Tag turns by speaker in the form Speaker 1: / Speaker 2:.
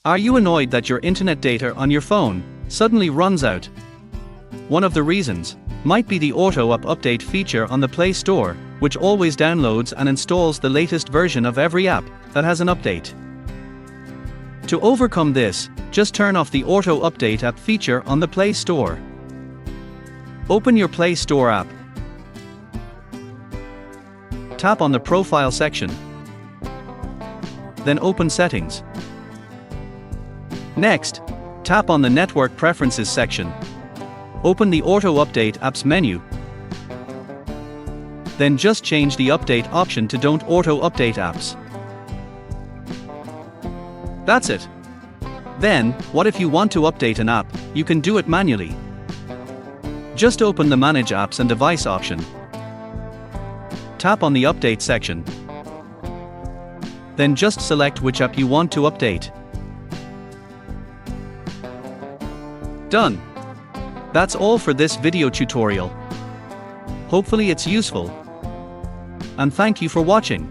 Speaker 1: Are you annoyed that your internet data on your phone suddenly runs out? One of the reasons might be the Auto Update feature on the Play Store, which always downloads and installs the latest version of every app that has an update. To overcome this, just turn off the Auto Update app feature on the Play Store. Open your Play Store app. Tap on the Profile section. Then open Settings. Next, tap on the Network Preferences section. Open the Auto Update Apps menu. Then just change the Update option to Don't Auto Update Apps. That's it. Then, what if you want to update an app? You can do it manually. Just open the Manage Apps and Device option. Tap on the Update section. Then just select which app you want to update. Done. That's all for this video tutorial. Hopefully it's useful. And thank you for watching.